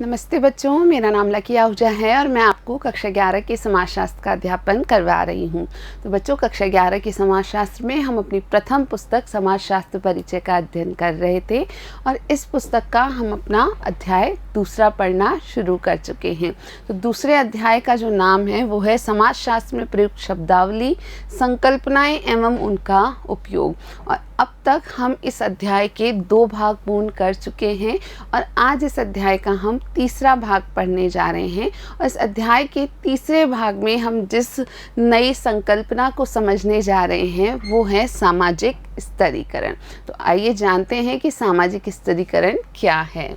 नमस्ते बच्चों, मेरा नाम लकी आहूजा है और मैं आपको कक्षा 11 के समाजशास्त्र का अध्यापन करवा रही हूँ। तो बच्चों, कक्षा 11 के समाजशास्त्र में हम अपनी प्रथम पुस्तक समाजशास्त्र परिचय का अध्ययन कर रहे थे और इस पुस्तक का हम अपना अध्याय दूसरा पढ़ना शुरू कर चुके हैं। तो दूसरे अध्याय का जो नाम है वो है समाजशास्त्र में प्रयुक्त शब्दावली, संकल्पनाएं एवं उनका उपयोग। और अब तक हम इस अध्याय के 2 भाग पूर्ण कर चुके हैं और आज इस अध्याय का हम तीसरा भाग पढ़ने जा रहे हैं। और इस अध्याय के तीसरे भाग में हम जिस नई संकल्पना को समझने जा रहे हैं वो है सामाजिक स्तरीकरण। तो आइए जानते हैं कि सामाजिक स्तरीकरण क्या है।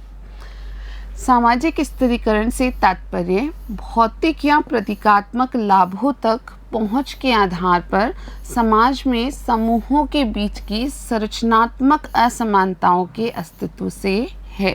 सामाजिक स्तरीकरण से तात्पर्य भौतिक या प्रतीकात्मक लाभों तक पहुंच के आधार पर समाज में समूहों के बीच की संरचनात्मक असमानताओं के अस्तित्व से है।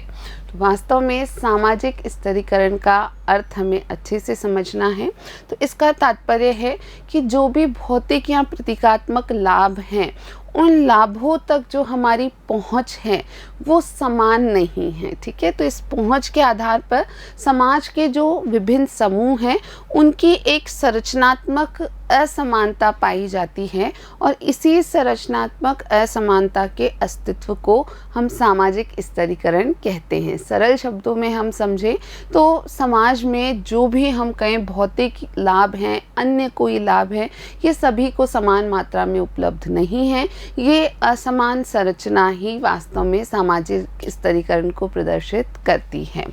तो वास्तव में सामाजिक स्तरीकरण का अर्थ हमें अच्छे से समझना है। तो इसका तात्पर्य है कि जो भी भौतिक या प्रतीकात्मक लाभ हैं उन लाभों तक जो हमारी पहुंच है वो समान नहीं है। ठीक है, तो इस पहुंच के आधार पर समाज के जो विभिन्न समूह हैं उनकी एक संरचनात्मक असमानता पाई जाती है और इसी संरचनात्मक असमानता के अस्तित्व को हम सामाजिक स्तरीकरण कहते हैं। सरल शब्दों में हम समझें तो समाज में जो भी हम कहें भौतिक लाभ हैं, अन्य कोई लाभ है, ये सभी को समान मात्रा में उपलब्ध नहीं है। ये असमान संरचना ही वास्तव में सामाजिक स्तरीकरण को प्रदर्शित करती है।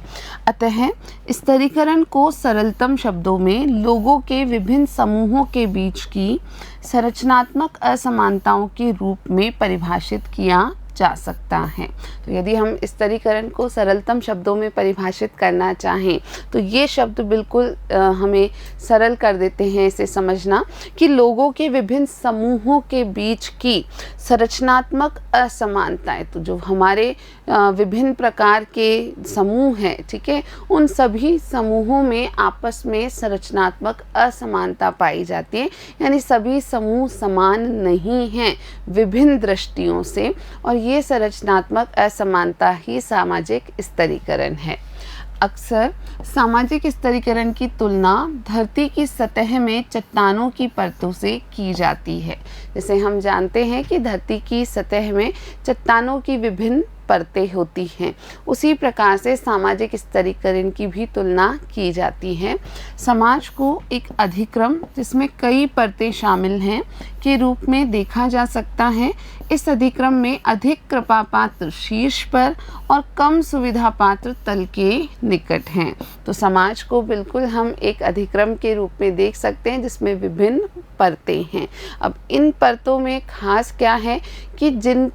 अतः स्तरीकरण को सरलतम शब्दों में लोगों के विभिन्न समूहों के बीच की संरचनात्मक असमानताओं के रूप में परिभाषित किया जा सकता है। तो यदि हम स्तरीकरण को सरलतम शब्दों में परिभाषित करना चाहें तो ये शब्द बिल्कुल हमें सरल कर देते हैं इसे समझना कि लोगों के विभिन्न समूहों के बीच की संरचनात्मक असमानताएं। तो जो हमारे विभिन्न प्रकार के समूह हैं, ठीक है, उन सभी समूहों में आपस में संरचनात्मक असमानता पाई जाती है। यानी सभी समूह समान नहीं हैं विभिन्न दृष्टियों से और ये संरचनात्मक असमानता ही सामाजिक स्तरीकरण है। अक्सर सामाजिक स्तरीकरण की तुलना धरती की सतह में चट्टानों की परतों से की जाती है। जैसे हम जानते हैं कि धरती की सतह में चट्टानों की विभिन्न परतें होती हैं, उसी प्रकार से सामाजिक स्तरीकरण की भी तुलना की जाती है। समाज को एक अधिक्रम जिसमें कई परतें शामिल हैं के रूप में देखा जा सकता है। इस अधिक्रम में अधिक कृपा पात्र शीर्ष पर और कम सुविधा पात्र तल के निकट हैं। तो समाज को बिल्कुल हम एक अधिक्रम के रूप में देख सकते हैं जिसमें विभिन्न परतें हैं। अब इन परतों में खास क्या है कि जिन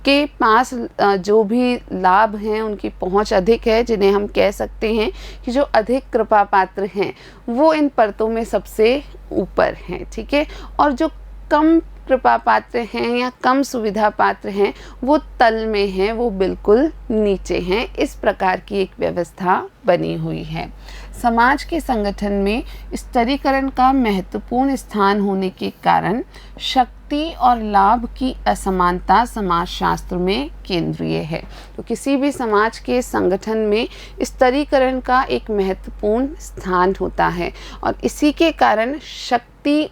के पास जो भी लाभ हैं उनकी पहुंच अधिक है, जिन्हें हम कह सकते हैं कि जो अधिक कृपा पात्र हैं वो इन परतों में सबसे ऊपर हैं। ठीक है, और जो कम कृपा पात्र हैं या कम सुविधा पात्र हैं वो तल में हैं, वो बिल्कुल नीचे हैं। इस प्रकार की एक व्यवस्था बनी हुई है। समाज के संगठन में स्तरीकरण का महत्वपूर्ण स्थान होने के कारण शक्ति और लाभ की असमानता समाजशास्त्र में केंद्रीय है। तो किसी भी समाज के संगठन में स्तरीकरण का एक महत्वपूर्ण स्थान होता है और इसी के कारण शक्ति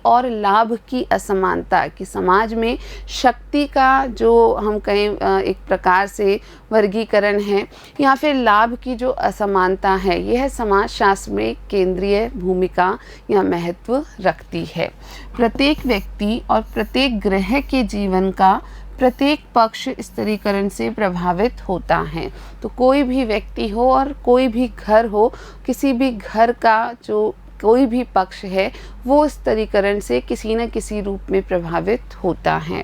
और लाभ की असमानता कि समाज में शक्ति का जो हम कहें एक प्रकार से वर्गीकरण है या फिर लाभ की जो असमानता है, यह समाजशास्त्र में केंद्रीय भूमिका या महत्व रखती है। प्रत्येक व्यक्ति और प्रत्येक ग्रह के जीवन का प्रत्येक पक्ष स्तरीकरण से प्रभावित होता है। तो कोई भी व्यक्ति हो और कोई भी घर हो, किसी भी घर का जो कोई भी पक्ष है वो स्तरीकरण से किसी न किसी रूप में प्रभावित होता है।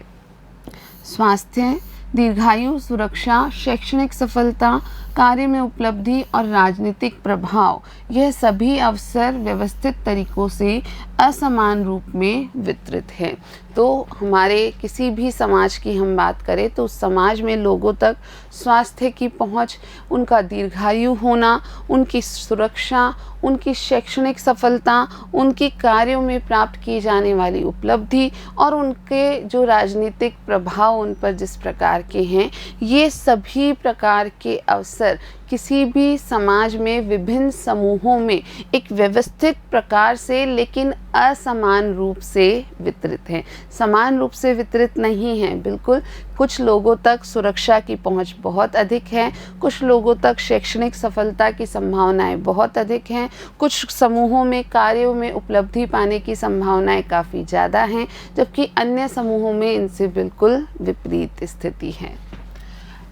स्वास्थ्य, दीर्घायु, सुरक्षा, शैक्षणिक सफलता, कार्य में उपलब्धि और राजनीतिक प्रभाव, यह सभी अवसर व्यवस्थित तरीकों से असमान रूप में वितरित है। तो हमारे किसी भी समाज की हम बात करें तो उस समाज में लोगों तक स्वास्थ्य की पहुंच, उनका दीर्घायु होना, उनकी सुरक्षा, उनकी शैक्षणिक सफलता, उनकी कार्यों में प्राप्त की जाने वाली उपलब्धि और उनके जो राजनीतिक प्रभाव उन पर जिस प्रकार के हैं, ये सभी प्रकार के अवसर अवसर किसी भी समाज में विभिन्न समूहों में एक व्यवस्थित प्रकार से लेकिन असमान रूप से वितरित हैं। समान रूप से वितरित नहीं हैं, बिल्कुल। कुछ लोगों तक सुरक्षा की पहुंच बहुत अधिक है, कुछ लोगों तक शैक्षणिक सफलता की संभावनाएं बहुत अधिक हैं, कुछ समूहों में कार्यों में उपलब्धि पाने की संभावनाएं काफ़ी ज़्यादा हैं, जबकि अन्य समूहों में इनसे बिल्कुल विपरीत स्थिति है।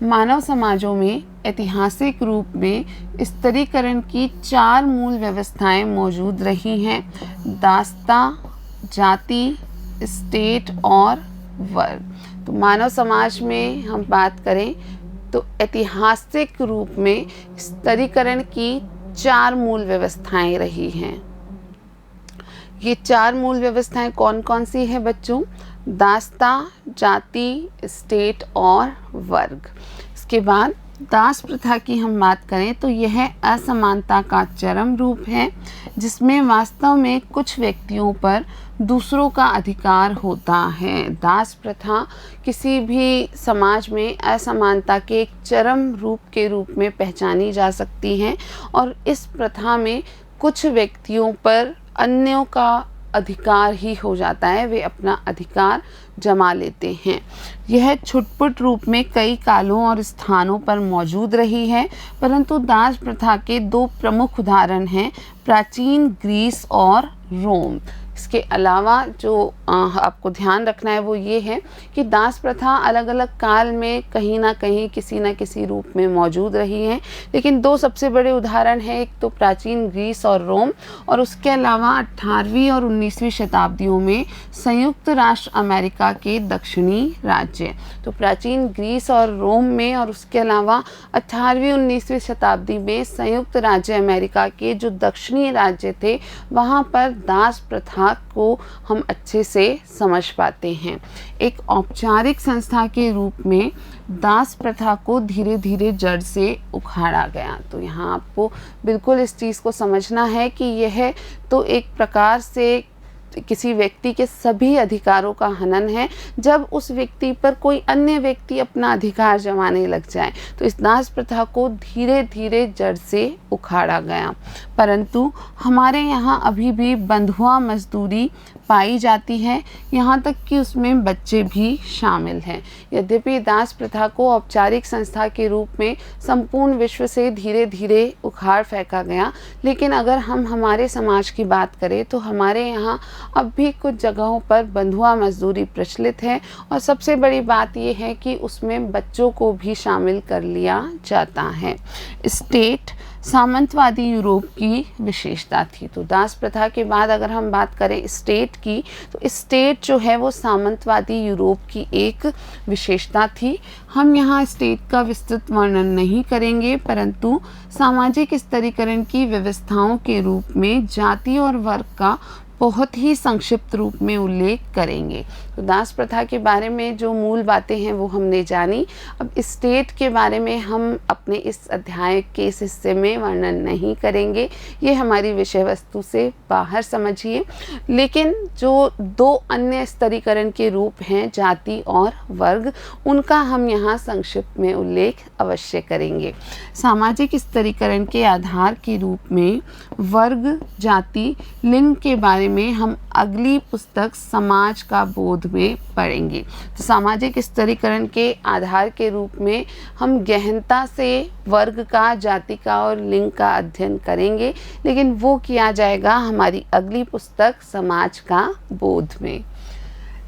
मानव समाजों में ऐतिहासिक रूप में स्तरीकरण की 4 मूल व्यवस्थाएं मौजूद रही हैं: दास्ता, जाति, स्टेट और वर्ग। तो मानव समाज में हम बात करें तो ऐतिहासिक रूप में स्तरीकरण की 4 मूल व्यवस्थाएं रही हैं। ये 4 मूल व्यवस्थाएं कौन कौन सी हैं बच्चों? दास्ता, जाति, स्टेट और वर्ग। इसके बाद दास प्रथा की हम बात करें तो यह असमानता का चरम रूप है, जिसमें वास्तव में कुछ व्यक्तियों पर दूसरों का अधिकार होता है। दास प्रथा किसी भी समाज में असमानता के एक चरम रूप के रूप में पहचानी जा सकती है और इस प्रथा में कुछ व्यक्तियों पर अन्यों का अधिकार ही हो जाता है, वे अपना अधिकार जमा लेते हैं। यह छुटपुट रूप में कई कालों और स्थानों पर मौजूद रही है, परंतु दास प्रथा के 2 प्रमुख उदाहरण हैं, प्राचीन ग्रीस और रोम। इसके अलावा जो आपको ध्यान रखना है वो ये है कि दास प्रथा अलग अलग काल में कहीं ना कहीं किसी न किसी रूप में मौजूद रही है, लेकिन 2 सबसे बड़े उदाहरण हैं, एक तो प्राचीन ग्रीस और रोम, और उसके अलावा 18वीं और 19वीं शताब्दियों में संयुक्त राष्ट्र अमेरिका के दक्षिणी राज्य। तो प्राचीन ग्रीस और रोम में और उसके अलावा 18वीं 19वीं शताब्दी में संयुक्त राज्य अमेरिका के जो दक्षिणी राज्य थे वहाँ पर दास प्रथा को हम अच्छे से समझ पाते हैं। एक औपचारिक संस्था के रूप में दास प्रथा को धीरे धीरे जड़ से उखाड़ा गया। तो यहाँ आपको बिल्कुल इस चीज़ को समझना है कि यह तो एक प्रकार से किसी व्यक्ति के सभी अधिकारों का हनन है जब उस व्यक्ति पर कोई अन्य व्यक्ति अपना अधिकार जमाने लग जाए। तो इस दास प्रथा को धीरे धीरे जड़ से उखाड़ा गया, परंतु हमारे यहाँ अभी भी बंधुआ मजदूरी पाई जाती है, यहाँ तक कि उसमें बच्चे भी शामिल हैं। यद्यपि दास प्रथा को औपचारिक संस्था के रूप में संपूर्ण विश्व से धीरे धीरे उखाड़ फेंका गया, लेकिन अगर हम हमारे समाज की बात करें तो हमारे यहाँ अब भी कुछ जगहों पर बंधुआ मजदूरी प्रचलित है, और सबसे बड़ी बात यह है कि उसमें बच्चों को भी शामिल कर लिया जाता है। स्टेट सामंतवादी यूरोप की विशेषता थी। तो दास प्रथा के बाद अगर हम बात करें स्टेट की, तो स्टेट जो है वो सामंतवादी यूरोप की एक विशेषता थी। हम यहाँ स्टेट का विस्तृत वर्णन नहीं करेंगे, परंतु सामाजिक स्तरीकरण की व्यवस्थाओं के रूप में जाति और वर्ग का बहुत ही संक्षिप्त रूप में उल्लेख करेंगे। तो दास प्रथा के बारे में जो मूल बातें हैं वो हमने जानी। अब स्टेट के बारे में हम अपने इस अध्याय के इस हिस्से में वर्णन नहीं करेंगे, ये हमारी विषय वस्तु से बाहर समझिए। लेकिन जो 2 अन्य स्तरीकरण के रूप हैं जाति और वर्ग, उनका हम यहाँ संक्षिप्त में उल्लेख अवश्य करेंगे। सामाजिक स्तरीकरण के आधार के रूप में वर्ग, जाति, लिंग के बारे में हम अगली पुस्तक समाज का बोध में पढ़ेंगे। तो सामाजिक स्तरीकरण के आधार के रूप में हम गहनता से वर्ग का, जाति का और लिंग का अध्ययन करेंगे, लेकिन वो किया जाएगा हमारी अगली पुस्तक समाज का बोध में।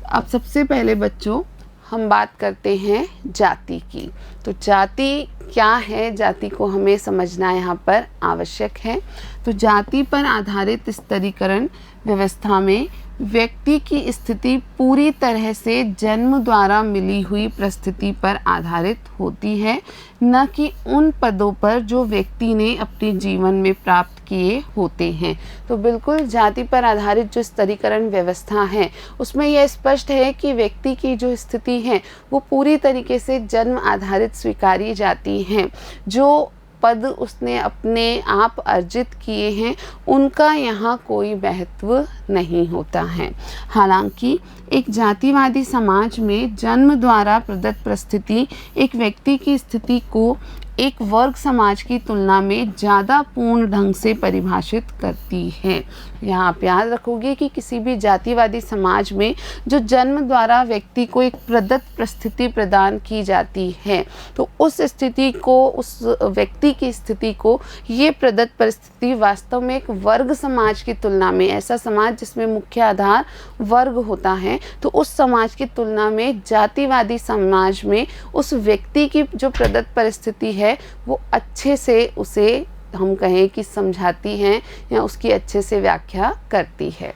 अब सबसे पहले बच्चों हम बात करते हैं जाति की। तो जाति क्या है, जाति को हमें समझना यहाँ पर आवश्यक है। तो जाति पर आधारित स्तरीकरण व्यवस्था में व्यक्ति की स्थिति पूरी तरह से जन्म द्वारा मिली हुई परिस्थिति पर आधारित होती है, न कि उन पदों पर जो व्यक्ति ने अपने जीवन में प्राप्त किए होते हैं। तो बिल्कुल जाति पर आधारित जो स्तरीकरण व्यवस्था है उसमें यह स्पष्ट है कि व्यक्ति की जो स्थिति है वो पूरी तरीके से जन्म आधारित स्वीकारी जाती है। जो पद उसने अपने आप अर्जित किए हैं उनका यहाँ कोई महत्व नहीं होता है। हालांकि एक जातिवादी समाज में जन्म द्वारा प्रदत्त परिस्थिति एक व्यक्ति की स्थिति को एक वर्ग समाज की तुलना में ज़्यादा पूर्ण ढंग से परिभाषित करती है। यहाँ आप याद रखोगे कि किसी भी जातिवादी समाज में जो जन्म द्वारा व्यक्ति को एक प्रदत्त परिस्थिति प्रदान की जाती है, तो उस स्थिति को, उस व्यक्ति की स्थिति को ये प्रदत्त परिस्थिति वास्तव में एक वर्ग समाज की तुलना में, ऐसा समाज जिसमें मुख्य आधार वर्ग होता है, तो उस समाज की तुलना में जातिवादी समाज में उस व्यक्ति की जो प्रदत्त परिस्थिति है वो अच्छे से उसे हम कहें कि समझाती हैं या उसकी अच्छे से व्याख्या करती है।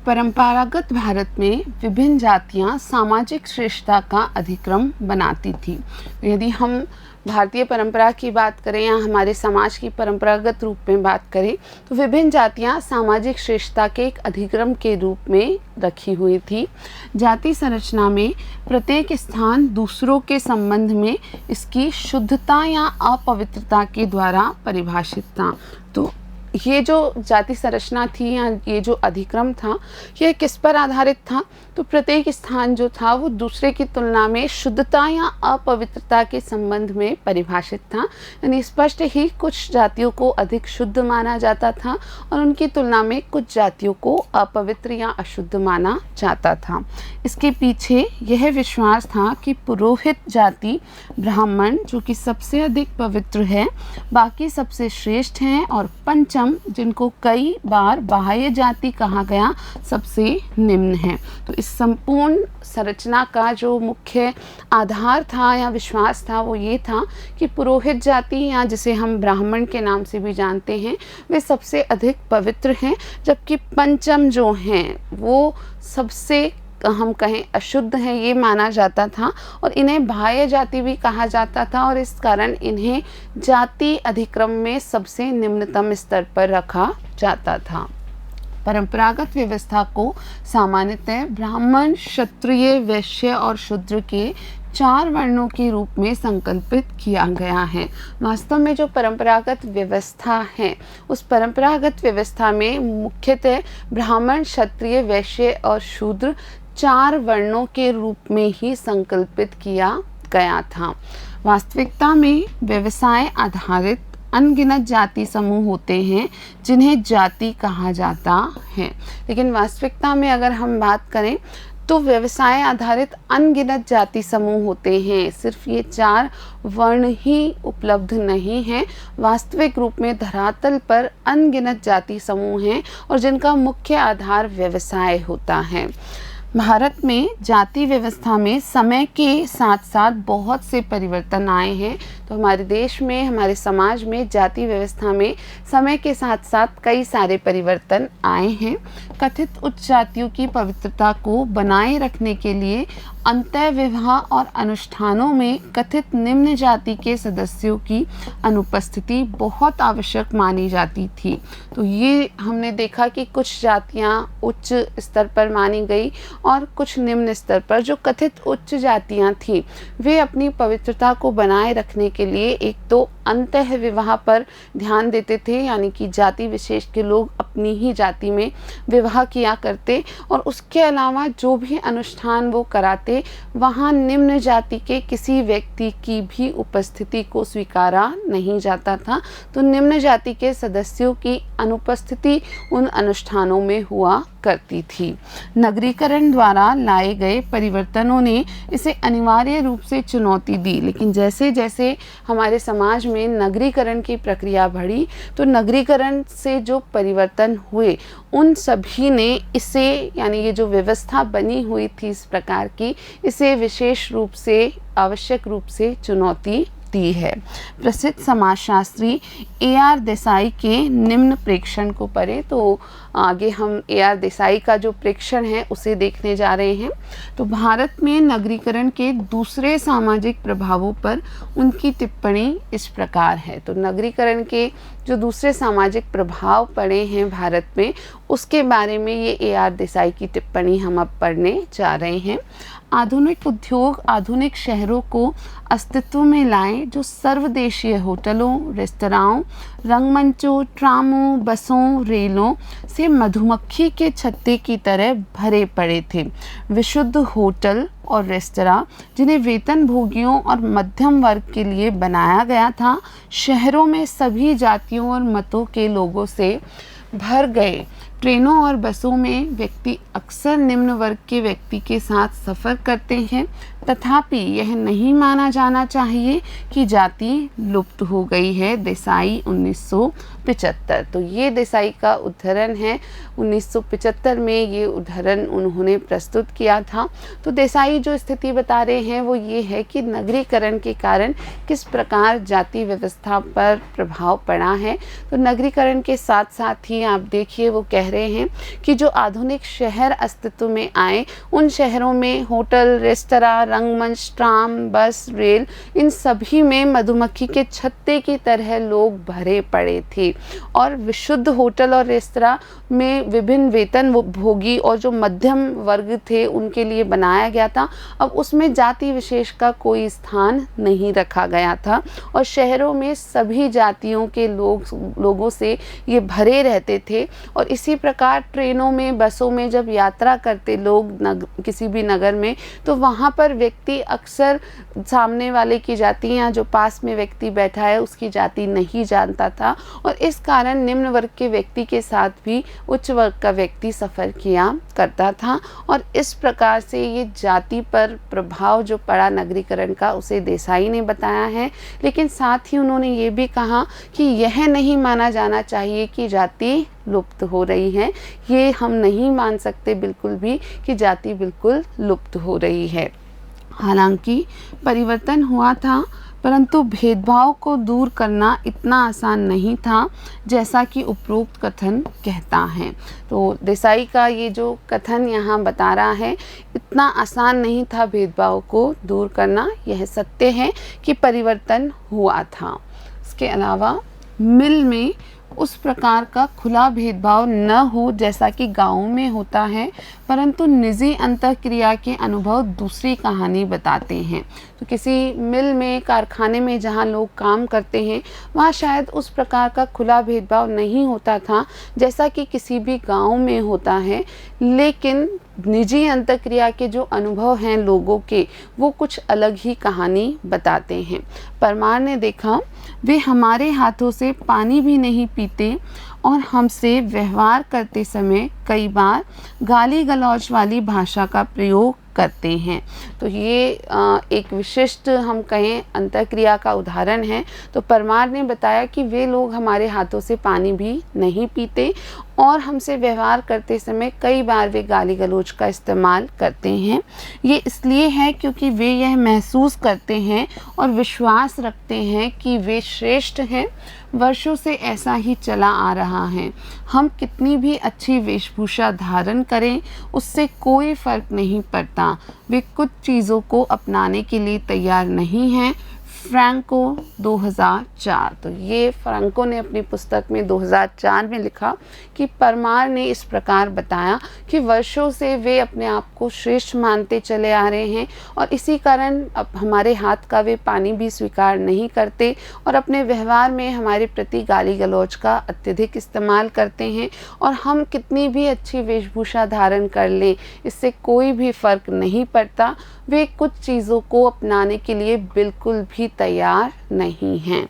परंपरागत भारत में विभिन्न जातियां सामाजिक श्रेष्ठता का अधिक्रम बनाती थी। यदि हम भारतीय परंपरा की बात करें या हमारे समाज की परंपरागत रूप में बात करें, तो विभिन्न जातियां सामाजिक श्रेष्ठता के एक अधिक्रम के रूप में रखी हुई थी। जाति संरचना में प्रत्येक स्थान दूसरों के संबंध में इसकी शुद्धता या अपवित्रता के द्वारा परिभाषित था। तो ये जो जाति संरचना थी या ये जो अधिक्रम था, यह किस पर आधारित था? तो प्रत्येक स्थान जो था वो दूसरे की तुलना में शुद्धता या अपवित्रता के संबंध में परिभाषित था। यानी स्पष्ट ही कुछ जातियों को अधिक शुद्ध माना जाता था और उनकी तुलना में कुछ जातियों को अपवित्र या अशुद्ध माना जाता था। इसके पीछे यह विश्वास था कि पुरोहित जाति ब्राह्मण, जो कि सबसे अधिक पवित्र है, बाकी सबसे श्रेष्ठ हैं, और पंचम, जिनको कई बार बाह्य जाति कहा गया, सबसे निम्न है। तो इस संपूर्ण संरचना का जो मुख्य आधार था या विश्वास था वो ये था कि पुरोहित जाति, या जिसे हम ब्राह्मण के नाम से भी जानते हैं, वे सबसे अधिक पवित्र हैं, जबकि पंचम जो हैं वो सबसे हम कहें अशुद्ध हैं, ये माना जाता था और इन्हें बाह्य जाति भी कहा जाता था, और इस कारण इन्हें जाति अधिक्रम में सबसे निम्नतम स्तर पर रखा जाता था। परंपरागत व्यवस्था को सामान्यतः ब्राह्मण, क्षत्रिय, वैश्य और शूद्र के 4 वर्णों के रूप में संकल्पित किया गया है। वास्तव में जो परंपरागत व्यवस्था है, उस परंपरागत व्यवस्था में मुख्यतः ब्राह्मण, क्षत्रिय, वैश्य और शूद्र 4 वर्णों के रूप में ही संकल्पित किया गया था। वास्तविकता में व्यवसाय आधारित अनगिनत जाति समूह होते हैं जिन्हें जाति कहा जाता है, लेकिन वास्तविकता में अगर हम बात करें तो व्यवसाय आधारित अनगिनत जाति समूह होते हैं। सिर्फ ये 4 वर्ण ही उपलब्ध नहीं हैं, वास्तविक रूप में धरातल पर अनगिनत जाति समूह हैं और जिनका मुख्य आधार व्यवसाय होता है। भारत में जाति व्यवस्था में समय के साथ साथ बहुत से परिवर्तन आए हैं। तो हमारे देश में, हमारे समाज में जाति व्यवस्था में समय के साथ साथ कई सारे परिवर्तन आए हैं। कथित उच्च जातियों की पवित्रता को बनाए रखने के लिए अंतःविवाह और अनुष्ठानों में कथित निम्न जाति के सदस्यों की अनुपस्थिति बहुत आवश्यक मानी जाती थी। तो ये हमने देखा कि कुछ जातियां उच्च स्तर पर मानी गई और कुछ निम्न स्तर पर। जो कथित उच्च जातियां थीं, वे अपनी पवित्रता को बनाए रखने के लिए एक तो अंतः विवाह पर ध्यान देते थे, यानी कि जाति विशेष के लोग अपनी ही जाति में विवाह किया करते, और उसके अलावा जो भी अनुष्ठान वो कराते वहाँ निम्न जाति के किसी व्यक्ति की भी उपस्थिति को स्वीकारा नहीं जाता था। तो निम्न जाति के सदस्यों की अनुपस्थिति उन अनुष्ठानों में हुआ करती थी। नगरीकरण द्वारा लाए गए परिवर्तनों ने इसे अनिवार्य रूप से चुनौती दी, लेकिन जैसे जैसे हमारे समाज में नगरीकरण की प्रक्रिया बढ़ी, तो नगरीकरण से जो परिवर्तन हुए उन सभी ने इसे, यानी ये जो व्यवस्था बनी हुई थी इस प्रकार की, इसे विशेष रूप से, आवश्यक रूप से चुनौती दी है। प्रसिद्ध समाजशास्त्री A.R. देसाई के निम्न प्रेक्षण को पढ़ें। तो आगे हम A.R. देसाई का जो प्रेक्षण है उसे देखने जा रहे हैं। तो भारत में नगरीकरण के दूसरे सामाजिक प्रभावों पर उनकी टिप्पणी इस प्रकार है। तो नगरीकरण के जो दूसरे सामाजिक प्रभाव पड़े हैं भारत में, उसके बारे में ये A.R. देसाई की टिप्पणी हम अब पढ़ने जा रहे हैं। आधुनिक उद्योग आधुनिक शहरों को अस्तित्व में लाए जो सर्वदेशीय होटलों, रेस्तराओं, रंगमंचों, ट्रामों, बसों, रेलों से मधुमक्खी के छत्ते की तरह भरे पड़े थे। विशुद्ध होटल और रेस्तरां जिन्हें वेतनभोगियों और मध्यम वर्ग के लिए बनाया गया था, शहरों में सभी जातियों और मतों के लोगों से भर गए। ट्रेनों और बसों में व्यक्ति अक्सर निम्न वर्ग के व्यक्ति के साथ सफ़र करते हैं, तथापि यह नहीं माना जाना चाहिए कि जाति लुप्त हो गई है। देसाई 1975। तो ये देसाई का उद्धरण है, 1975 में ये उद्धरण उन्होंने प्रस्तुत किया था। तो देसाई जो स्थिति बता रहे हैं वो ये है कि नगरीकरण के कारण किस प्रकार जाति व्यवस्था पर प्रभाव पड़ा है। तो नगरीकरण के साथ साथ ही आप देखिए वो कह रहे हैं कि जो आधुनिक शहर अस्तित्व में आए, उन शहरों में होटल, रेस्तरां, रंगमंच, ट्राम, बस, रेल, इन सभी में मधुमक्खी के छत्ते की तरह लोग भरे पड़े थे। और विशुद्ध होटल और रेस्तरां में विभिन्न वेतन भोगी और जो मध्यम वर्ग थे उनके लिए बनाया गया था। अब उसमें जाति विशेष का कोई स्थान नहीं रखा गया था और शहरों में सभी जातियों के लोगों से ये भरे रहते थे। और इसी प्रकार ट्रेनों में, बसों में जब यात्रा करते लोग किसी भी नगर में, तो वहाँ पर व्यक्ति अक्सर सामने वाले की जाति या जो पास में व्यक्ति बैठा है उसकी जाति नहीं जानता था और इस कारण निम्न वर्ग के व्यक्ति के साथ भी उच्च वर्ग का व्यक्ति सफ़र किया करता था। और इस प्रकार से ये जाति पर प्रभाव जो पड़ा नगरीकरण का, उसे देसाई ने बताया है। लेकिन साथ ही उन्होंने ये भी कहा कि यह नहीं माना जाना चाहिए कि जाति लुप्त हो रही है। ये हम नहीं मान सकते बिल्कुल भी कि जाति बिल्कुल लुप्त हो रही है। हालांकि परिवर्तन हुआ था, परंतु भेदभाव को दूर करना इतना आसान नहीं था जैसा कि उपरोक्त कथन कहता है। तो देसाई का ये जो कथन यहाँ बता रहा है, इतना आसान नहीं था भेदभाव को दूर करना। यह सत्य है कि परिवर्तन हुआ था। इसके अलावा मिल में उस प्रकार का खुला भेदभाव न हो जैसा कि गाँव में होता है, परंतु निजी अंतःक्रिया के अनुभव दूसरी कहानी बताते हैं। तो किसी मिल में, कारखाने में जहाँ लोग काम करते हैं, वहाँ शायद उस प्रकार का खुला भेदभाव नहीं होता था जैसा कि किसी भी गाँव में होता है, लेकिन निजी अंतःक्रिया के जो अनुभव हैं लोगों के, वो कुछ अलग ही कहानी बताते हैं। परमार ने देखा, वे हमारे हाथों से पानी भी नहीं पीते और हमसे व्यवहार करते समय कई बार गाली गलौज वाली भाषा का प्रयोग करते हैं। तो ये एक विशिष्ट हम कहें अंतःक्रिया का उदाहरण है। तो परमार ने बताया कि वे लोग हमारे हाथों से पानी भी नहीं पीते और हमसे व्यवहार करते समय कई बार वे गाली गलौज का इस्तेमाल करते हैं। ये इसलिए है क्योंकि वे यह महसूस करते हैं और विश्वास रखते हैं कि वे श्रेष्ठ हैं। वर्षों से ऐसा ही चला आ रहा है। हम कितनी भी अच्छी वेशभूषा धारण करें, उससे कोई फर्क नहीं पड़ता। वे कुछ चीज़ों को अपनाने के लिए तैयार नहीं हैं। फ्रैंको 2004। तो ये फ्रैंको ने अपनी पुस्तक में 2004 में लिखा कि परमार ने इस प्रकार बताया कि वर्षों से वे अपने आप को श्रेष्ठ मानते चले आ रहे हैं और इसी कारण अब हमारे हाथ का वे पानी भी स्वीकार नहीं करते और अपने व्यवहार में हमारे प्रति गाली गलौज का अत्यधिक इस्तेमाल करते हैं। और हम कितनी भी अच्छी वेशभूषा धारण कर लें, इससे कोई भी फ़र्क नहीं पड़ता। वे कुछ चीज़ों को अपनाने के लिए बिल्कुल भी तैयार नहीं हैं।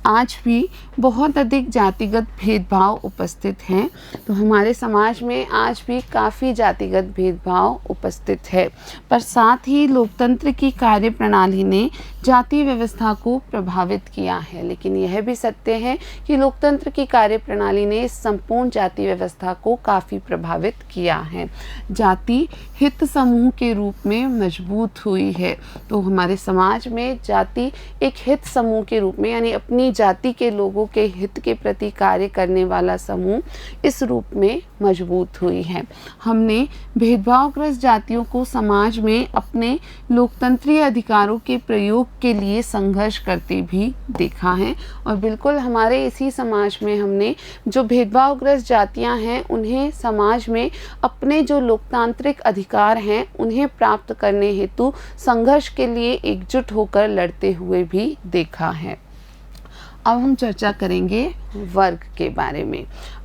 आज भी बहुत अधिक जातिगत भेदभाव उपस्थित हैं। तो हमारे समाज में आज भी काफ़ी जातिगत भेदभाव उपस्थित है, पर साथ ही लोकतंत्र की कार्य प्रणाली ने जाति व्यवस्था को प्रभावित किया है। लेकिन यह भी सत्य है कि लोकतंत्र की कार्य प्रणाली ने संपूर्ण जाति व्यवस्था को काफ़ी प्रभावित किया है। जाति हित समूह के रूप में मजबूत हुई है। तो हमारे समाज में जाति एक हित समूह समूह के रूप में, यानी अपनी जाति के लोगों के हित के प्रति कार्य करने वाला समूह इस रूप में मजबूत हुई है। हमने भेदभावग्रस्त जातियों को समाज में अपने लोकतंत्रीय अधिकारों के प्रयोग के लिए संघर्ष करते भी देखा है। और बिल्कुल हमारे इसी समाज में हमने जो भेदभावग्रस्त जातियां हैं उन्हें समाज में अपने जो लोकतांत्रिक अधिकार हैं उन्हें प्राप्त करने हेतु संघर्ष के लिए एकजुट होकर लड़ते हुए भी देखा है। अब हम चर्चा करेंगे वर्ग के बारे में।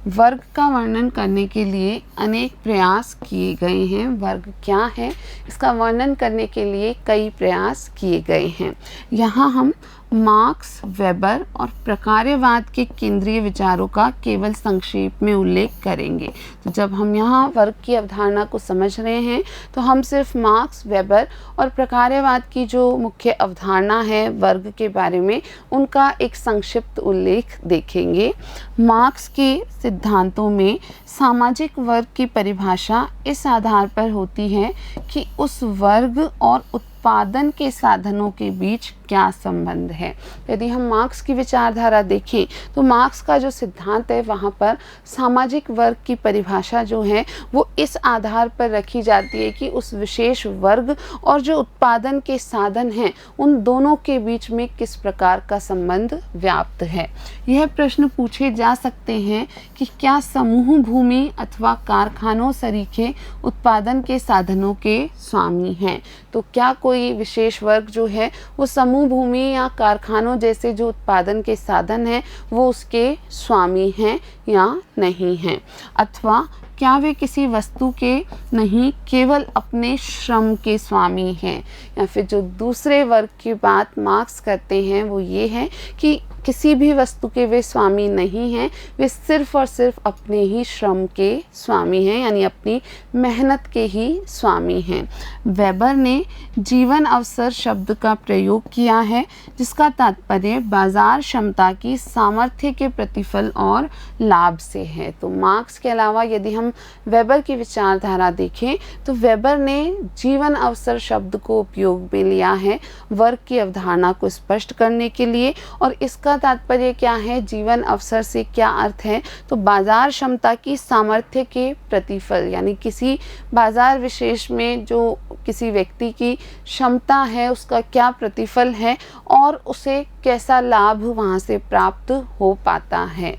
वर्ग का वर्णन करने के लिए अनेक प्रयास किए गए हैं। वर्ग क्या है, इसका वर्णन करने के लिए कई प्रयास किए गए हैं। यहाँ हम मार्क्स, वेबर और प्रकार्यवाद के केंद्रीय विचारों का केवल संक्षेप में उल्लेख करेंगे। तो जब हम यहाँ वर्ग की अवधारणा को समझ रहे हैं तो हम सिर्फ मार्क्स, वेबर और प्रकार्यवाद की जो मुख्य अवधारणा है वर्ग के बारे में उनका एक संक्षिप्त उल्लेख देखेंगे। मार्क्स के सिद्धांतों में सामाजिक वर्ग की परिभाषा इस आधार पर होती है कि उस वर्ग और उत्पादन के साधनों के बीच क्या संबंध है। यदि हम मार्क्स की विचारधारा देखें तो मार्क्स का जो सिद्धांत है वहाँ पर सामाजिक वर्ग की परिभाषा जो है वो इस आधार पर रखी जाती है कि उस विशेष वर्ग और जो उत्पादन के साधन हैं उन दोनों के बीच में किस प्रकार का संबंध व्याप्त है। यह प्रश्न पूछे जा सकते हैं कि क्या समूह भूमि अथवा कारखानों सरीखे उत्पादन के साधनों के स्वामी हैं। तो क्या कोई विशेष वर्ग जो है वो समूह भूमि या कारखानों जैसे जो उत्पादन के साधन हैं वो उसके स्वामी हैं या नहीं हैं, अथवा क्या वे किसी वस्तु के नहीं केवल अपने श्रम के स्वामी हैं। या फिर जो दूसरे वर्ग की बात मार्क्स करते हैं वो ये है कि किसी भी वस्तु के वे स्वामी नहीं हैं, वे सिर्फ और सिर्फ अपने ही श्रम के स्वामी हैं, यानी अपनी मेहनत के ही स्वामी हैं। वेबर ने जीवन अवसर शब्द का प्रयोग किया है जिसका तात्पर्य बाजार क्षमता की सामर्थ्य के प्रतिफल और लाभ से है। तो मार्क्स के अलावा यदि हम वेबर की विचारधारा देखें तो वेबर ने जीवन अवसर शब्द को उपयोग में लिया है वर्ग की अवधारणा को स्पष्ट करने के लिए। और इसका तात्पर्य क्या है, जीवन अवसर से क्या अर्थ है, तो बाजार क्षमता की सामर्थ्य के प्रतिफल, यानी किसी बाजार विशेष में जो किसी व्यक्ति की क्षमता है उसका क्या प्रतिफल है और उसे कैसा लाभ वहाँ से प्राप्त हो पाता है।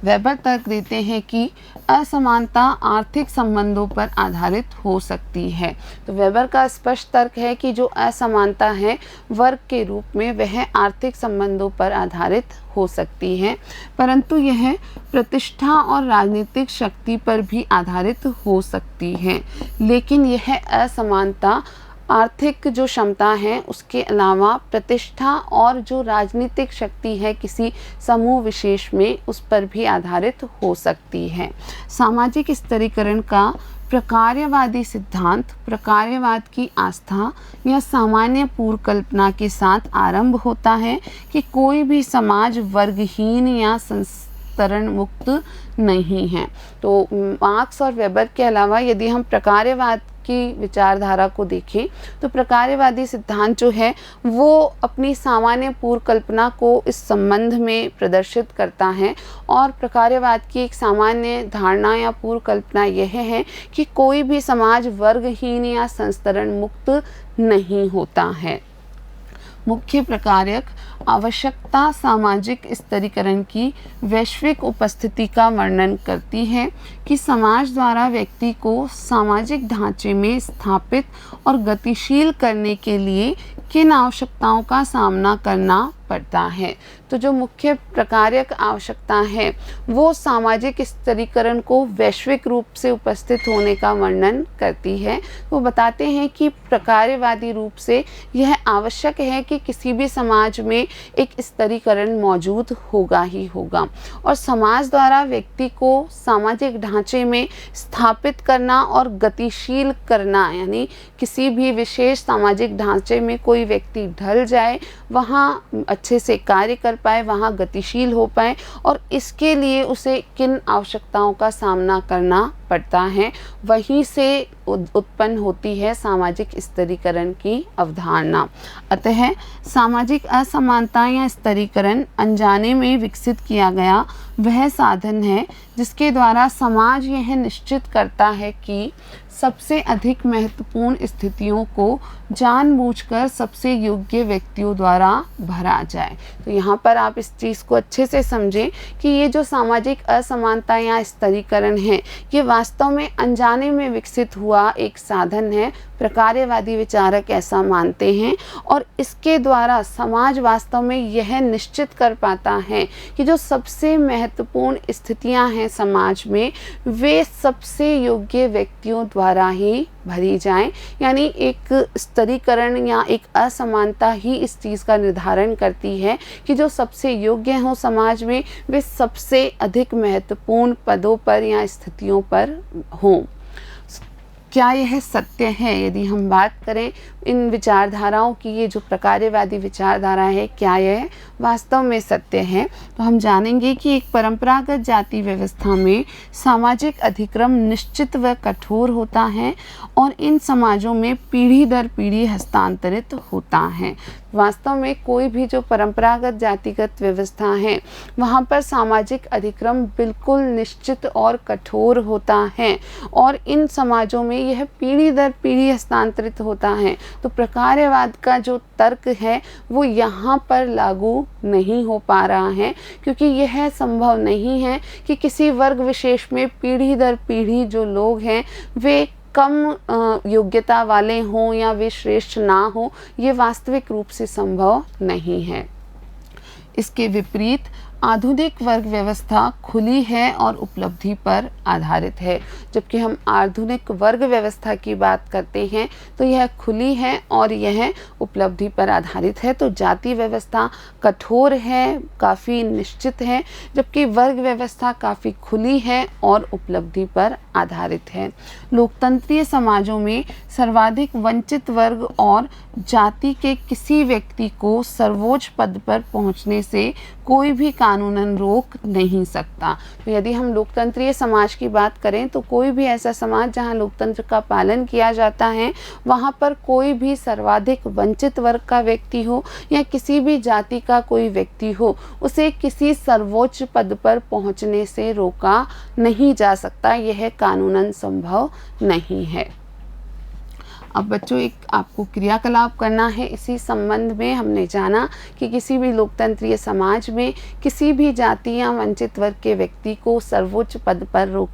वेबर तर्क देते हैं कि असमानता आर्थिक संबंधों पर आधारित हो सकती है। तो वेबर का स्पष्ट तर्क है कि जो असमानता है वर्ग के रूप में वह आर्थिक संबंधों पर आधारित हो सकती है, परंतु यह प्रतिष्ठा और राजनीतिक शक्ति पर भी आधारित हो सकती है। लेकिन यह असमानता आर्थिक जो क्षमता है उसके अलावा प्रतिष्ठा और जो राजनीतिक शक्ति है किसी समूह विशेष में उस पर भी आधारित हो सकती है। सामाजिक स्तरीकरण का प्रकार्यवादी सिद्धांत प्रकार्यवाद की आस्था या सामान्य पूर्व कल्पना के साथ आरंभ होता है कि कोई भी समाज वर्गहीन या संस्तरण मुक्त नहीं है। तो मार्क्स और वेबर के अलावा यदि हम प्रकार्यवाद की विचारधारा को देखें तो प्रकार्यवादी सिद्धांत जो है वो अपनी सामान्य पूर्व कल्पना को इस संबंध में प्रदर्शित करता है। और प्रकार्यवाद की एक सामान्य धारणा या पूर्व कल्पना यह है कि कोई भी समाज वर्गहीन या संस्तरण मुक्त नहीं होता है। मुख्य प्रकारक आवश्यकता सामाजिक स्तरीकरण की वैश्विक उपस्थिति का वर्णन करती है कि समाज द्वारा व्यक्ति को सामाजिक ढांचे में स्थापित और गतिशील करने के लिए किन आवश्यकताओं का सामना करना पड़ता है। तो जो मुख्य प्रकारक आवश्यकता है वो सामाजिक स्तरीकरण को वैश्विक रूप से उपस्थित होने का वर्णन करती है। वो बताते हैं कि प्रकार्यवादी रूप से यह आवश्यक है कि किसी भी समाज में एक स्तरीकरण मौजूद होगा ही होगा और समाज द्वारा व्यक्ति को सामाजिक ढांचे में स्थापित करना और गतिशील करना, यानी किसी भी विशेष सामाजिक ढांचे में कोई व्यक्ति ढल जाए, वहाँ अच्छे से कार्य कर पाए, वहाँ गतिशील हो पाए, और इसके लिए उसे किन आवश्यकताओं का सामना करना पड़ता है, वहीं से उत्पन्न होती है सामाजिक स्तरीकरण की अवधारणा। अतः सामाजिक असमानता या स्तरीकरण अनजाने में विकसित किया गया वह साधन है जिसके द्वारा समाज यह निश्चित करता है कि सबसे अधिक महत्वपूर्ण स्थितियों को जानबूझकर सबसे योग्य व्यक्तियों द्वारा भरा जाए। तो यहाँ पर आप इस चीज़ को अच्छे से समझें कि ये जो सामाजिक असमानता या स्तरीकरण है, ये वास्तव में अनजाने में विकसित हुआ एक साधन है, प्रकार्यवादी विचारक ऐसा मानते हैं, और इसके द्वारा समाज वास्तव में यह निश्चित कर पाता है कि जो सबसे महत्वपूर्ण स्थितियां हैं समाज में, वे सबसे योग्य व्यक्तियों द्वारा ही भरी जाएं। यानी एक स्तरीकरण या एक असमानता ही इस चीज़ का निर्धारण करती है कि जो सबसे योग्य हों समाज में, वे सबसे अधिक महत्वपूर्ण पदों पर या स्थितियों पर हों। क्या यह सत्य है? यदि हम बात करें इन विचारधाराओं की, ये जो प्रकार्यवादी विचारधारा है, क्या यह वास्तव में सत्य है? तो हम जानेंगे कि एक परंपरागत जाति व्यवस्था में सामाजिक अधिक्रम निश्चित व कठोर होता है और इन समाजों में पीढ़ी दर पीढ़ी हस्तांतरित होता है। वास्तव में कोई भी जो परंपरागत जातिगत व्यवस्था है, वहाँ पर सामाजिक अधिक्रम बिल्कुल निश्चित और कठोर होता है, और इन समाजों में यह पीढ़ी दर पीढ़ी हस्तांतरित होता है। तो प्रकार्यवाद का जो तर्क है वो यहाँ पर लागू नहीं हो पा रहा है, क्योंकि यह संभव नहीं है कि किसी वर्ग विशेष में पीढ़ी दर पीढ़ी जो लोग हैं वे कम योग्यता वाले हों या वे श्रेष्ठ ना हो। ये वास्तविक रूप से संभव नहीं है। इसके विपरीत आधुनिक वर्ग व्यवस्था खुली है और उपलब्धि पर आधारित है। जबकि हम आधुनिक वर्ग व्यवस्था की बात करते हैं तो यह खुली है और यह उपलब्धि पर आधारित है। तो जाति व्यवस्था कठोर है, काफ़ी निश्चित है, जबकि वर्ग व्यवस्था काफ़ी खुली है और उपलब्धि पर आधारित है। लोकतंत्रीय समाजों में सर्वाधिक वंचित वर्ग और जाति के किसी व्यक्ति को सर्वोच्च पद पर पहुंचने से कोई भी कानूनन रोक नहीं सकता। तो यदि हम लोकतंत्रीय समाज की बात करें तो कोई भी ऐसा समाज जहां लोकतंत्र का पालन किया जाता है, वहां पर कोई भी सर्वाधिक वंचित वर्ग का व्यक्ति हो या किसी भी जाति का कोई व्यक्ति हो, उसे किसी सर्वोच्च पद पर पहुंचने से रोका नहीं जा सकता। यह कानूनन संभव नहीं है। अब बच्चों एक आपको क्रियाकलाप करना है। इसी संबंध में हमने जाना कि किसी भी लोकतंत्रीय समाज में किसी भी जाति या वंचित वर्ग के व्यक्ति को सर्वोच्च पद पर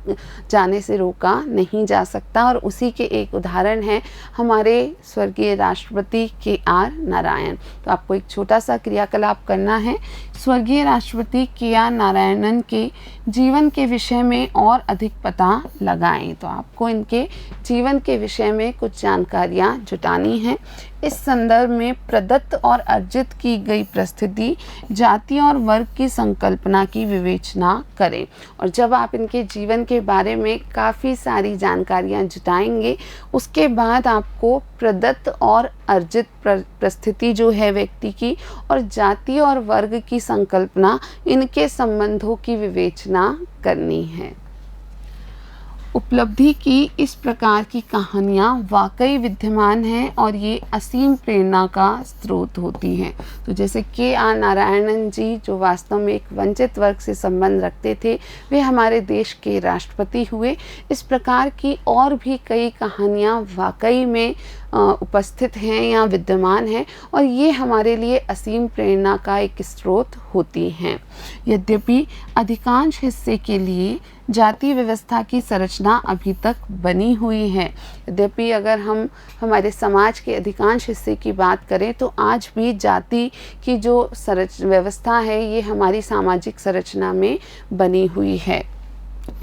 जाने से रोका नहीं जा सकता, और उसी के एक उदाहरण है हमारे स्वर्गीय राष्ट्रपति के.आर. नारायण। तो आपको एक छोटा सा क्रियाकलाप करना है। स्वर्गीय राष्ट्रपति के.आर. नारायणन के जीवन के विषय में और अधिक पता लगाएं। तो आपको इनके जीवन के विषय में कुछ जानकारियाँ जुटानी हैं। इस संदर्भ में प्रदत्त और अर्जित की गई परिस्थिति, जाति और वर्ग की संकल्पना की विवेचना करें। और जब आप इनके जीवन के बारे में काफ़ी सारी जानकारियाँ जुटाएंगे, उसके बाद आपको प्रदत्त और अर्जित परिस्थिति जो है व्यक्ति की और जाति और वर्ग की संकल्पना, इनके संबंधों की विवेचना करनी है। उपलब्धि की इस प्रकार की कहानियाँ वाकई विद्यमान हैं और ये असीम प्रेरणा का स्रोत होती हैं। तो जैसे के.आर. नारायणन जी जो वास्तव में एक वंचित वर्ग से संबंध रखते थे, वे हमारे देश के राष्ट्रपति हुए। इस प्रकार की और भी कई कहानियाँ वाकई में उपस्थित हैं या विद्यमान हैं, और ये हमारे लिए असीम प्रेरणा का एक स्रोत होती हैं। यद्यपि अधिकांश हिस्से के लिए जाति व्यवस्था की संरचना अभी तक बनी हुई है, यद्यपि अगर हम हमारे समाज के अधिकांश हिस्से की बात करें तो आज भी जाति की जो व्यवस्था है ये हमारी सामाजिक संरचना में बनी हुई है।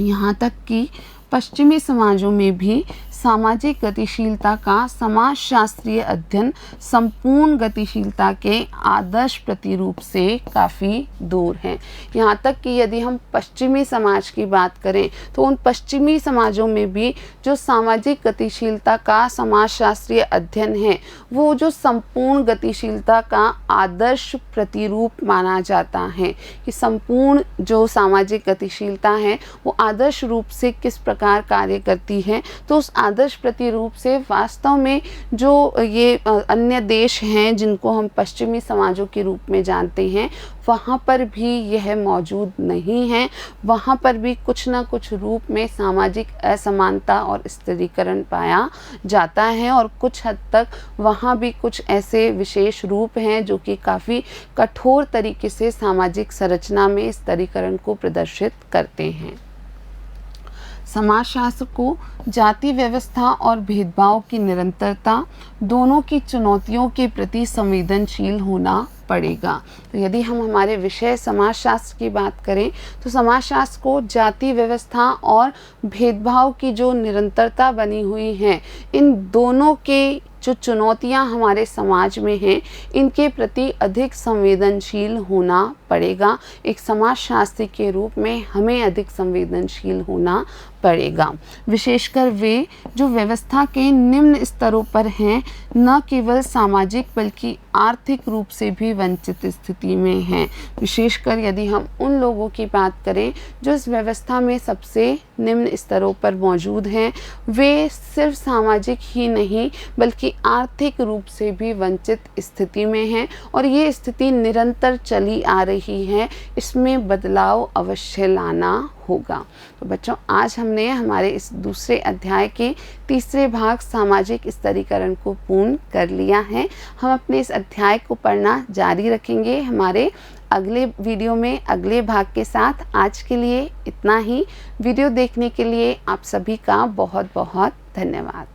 यहाँ तक कि पश्चिमी समाजों में भी सामाजिक गतिशीलता का समाजशास्त्रीय अध्ययन संपूर्ण गतिशीलता के आदर्श प्रतिरूप से काफ़ी दूर है। यहाँ तक कि यदि हम पश्चिमी समाज की बात करें तो उन पश्चिमी समाजों में भी जो सामाजिक गतिशीलता का समाजशास्त्रीय अध्ययन है वो जो संपूर्ण गतिशीलता का आदर्श प्रतिरूप माना जाता है कि संपूर्ण जो सामाजिक गतिशीलता है वो आदर्श रूप से किस प्रकार कार्य करती है। तो उस आदर्श प्रतिरूप से वास्तव में जो ये अन्य देश हैं जिनको हम पश्चिमी समाजों के रूप में जानते हैं वहाँ पर भी यह मौजूद नहीं है। वहाँ पर भी कुछ ना कुछ रूप में सामाजिक असमानता और स्त्रीकरण पाया जाता है और कुछ हद तक वहाँ भी कुछ ऐसे विशेष रूप हैं जो कि काफ़ी कठोर तरीके से सामाजिक संरचना में स्त्रीकरण को प्रदर्शित करते हैं। समाजशास्त्र को जाति व्यवस्था और भेदभाव की निरंतरता दोनों की चुनौतियों के प्रति संवेदनशील होना पड़ेगा। तो यदि हम हमारे विषय समाजशास्त्र की बात करें तो समाजशास्त्र को जाति व्यवस्था और भेदभाव की जो निरंतरता बनी हुई है इन दोनों के जो चुनौतियां हमारे समाज में हैं इनके प्रति अधिक संवेदनशील होना पड़ेगा। एक समाजशास्त्री के रूप में हमें अधिक संवेदनशील होना पड़ेगा। विशेषकर वे जो व्यवस्था के निम्न स्तरों पर हैं न केवल सामाजिक बल्कि आर्थिक रूप से भी वंचित स्थिति में हैं। विशेषकर यदि हम उन लोगों की बात करें जो इस व्यवस्था में सबसे निम्न स्तरों पर मौजूद हैं वे सिर्फ सामाजिक ही नहीं बल्कि आर्थिक रूप से भी वंचित स्थिति में हैं और ये स्थिति निरंतर चली आ रही है। इसमें बदलाव अवश्य लाना होगा। तो बच्चों आज हमने हमारे इस दूसरे अध्याय के तीसरे भाग सामाजिक स्तरीकरण को पूर्ण कर लिया है। हम अपने इस अध्याय को पढ़ना जारी रखेंगे हमारे अगले वीडियो में अगले भाग के साथ। आज के लिए इतना ही। वीडियो देखने के लिए आप सभी का बहुत बहुत धन्यवाद।